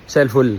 مساء الفل.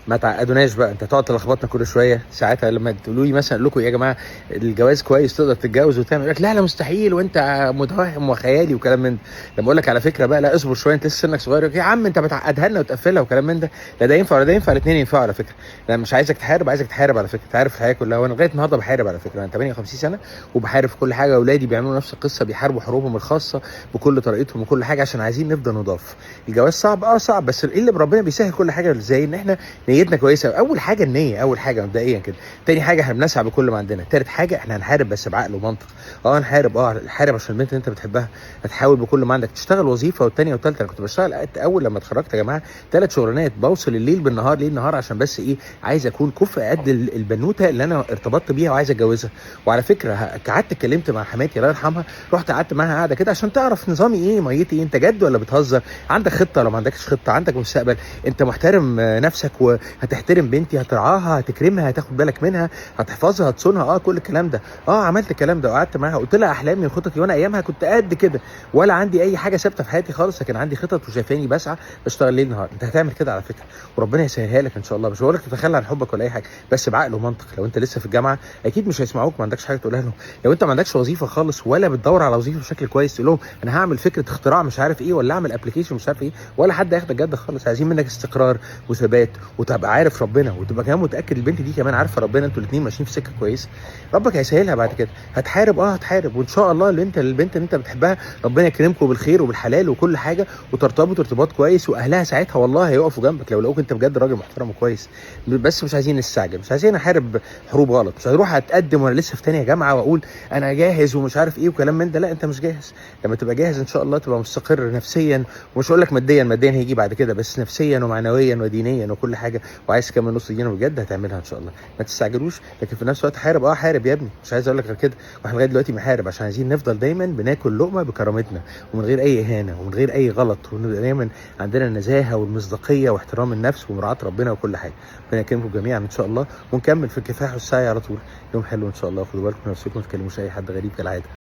ما تعقدوناش بقى، انت تقعد تلخبطنا كل شويه. ساعتها لما تقولوا لي مثلا اقول لكم يا جماعه الجواز كويس تقدر تتجوز وتعمل، يقول لك لا لا مستحيل وانت متوهم وخيالي وكلام من ده. لما اقول لك على فكره بقى لا اصبر شويه انت لسه سنك صغير، يقول لك يا عم انت بتعقدها لنا وتقفلها وكلام من ده. لا ده ينفع ولا ده ينفع، الاثنين ينفعوا على فكره. انا مش عايزك تحارب، عايزك تحارب على فكره، تعرف الحياه كلها. وانا لغايه النهارده بحارب على فكره، انا 58 سنه وبحارب في كل حاجه. اولادي بيعملوا نفس القصه، بيحاربوا حروبهم الخاصه بكل طريقتهم وكل حاجه عشان عايزين نفضل نضاف. الجواز صعب، صعب، بس ايه اللي ربنا بيسهل كل حاجه ازاي؟ ان احنا نيتنا كويسه. اول حاجه النيه، اول حاجه مبدئيا كده. تاني حاجه احنا بنسعى بكل ما عندنا. تالت حاجه احنا هنحارب بس بعقل ومنطق. نحارب، نحارب عشان البنت اللي انت بتحبها. هتحاول بكل ما عندك تشتغل وظيفه والتانيه والتالته. انا كنت بشتغل اول لما اتخرجت يا جماعه 3 شغلانات، بوصل الليل بالنهار، ليل نهار، عشان بس ايه؟ عايز اكون كفء قد البنوته اللي انا ارتبطت بيها وعايز اتجوزها. وعلى فكره قعدت اتكلمت مع حماتي الله يرحمها، رحت قعدت معاها قاعده كده عشان تعرف نظامي ايه، ميتي ايه، انت جد ولا بتهزر، عندك خطه ولا ما عندكش خطه، عندك مستقبل، انت محترم نفسك وهتحترم بنتي، هترعاها، هتكرمها، هتاخد بالك منها، هتحفظها، هتصونها، كل الكلام ده. عملت الكلام ده وقعدت معاها قلت لها احلامي وخططي. وانا ايامها كنت قد كده ولا عندي اي حاجه ثابته في حياتي خالص، لكن عندي خطط وشايفاني بسعى بشتغل ليل نهار. انت هتعمل كده على فكره وربنا يسهلها لك ان شاء الله. مش بقول لك تتخلى عن حبك ولا اي حاجه، بس بعقل ومنطق. لو انت لسه في الجامعه اكيد مش هيسمعوك، ما عندكش حاجه تقولها لهم. لو انت ما عندكش وظيفه خالص ولا بتدور على وظيفه بشكل كويس، تقول لهم انا هعمل فكره اختراع مش عارف ايه، ولا اعمل ابلكيشن مش عارف ايه، ولا حد هياخدك جد خالص. عايزين منك استقرار وثبات، وتبقى عارف ربنا، وتبقى كمان متاكد البنت دي كمان عارفه ربنا، انتوا الاثنين ماشيين في سكه كويسه. ربك هيسهلها بعد كده. هتحارب، هتحارب، وان شاء الله البنت اللي انت بتحبها ربنا يكرمكم بالخير وبالحلال وكل حاجه، وترتبطوا ارتباط كويس، واهلها ساعتها والله هيقفوا جنبك لو لقوك انت بجد راجل محترم وكويس. بس مش عايزين نستعجل، مش عايزين احارب حروب غلط. مش هروح اتقدم وانا لسه في ثانيه جامعه واقول انا جاهز ومش عارف ايه وكلام من ده. لا انت مش جاهز. لما تبقى جاهز ان شاء الله تبقى مستقر نفسيا، ومش هقول لك ماديا، ماديا هيجي بعد كده، بس نفسيا ومعنويا ودينيا وكل حاجه، وعايز كمان نص دينا بجد هتعملها ان شاء الله. ما تستعجلوش، لكن في نفس الوقت حارب. حارب يا ابني، مش عايز اقول لك غير كده. واحنا لغايه دلوقتي بنحارب عشان عايزين نفضل دايما بناكل لقمه بكرامتنا، ومن غير اي اهانه ومن غير اي غلط، ونبقى دايما عندنا النزاهه والمصداقيه واحترام النفس ومراعاه ربنا وكل حاجه. ربنا يكرمكم جميعا ان شاء الله، ونكمل في الكفاح والسعي على طول. يوم حلو ان شاء الله. خدوا بالكم من نفسكم، ما تكلموش اي حد غريب كالعاده.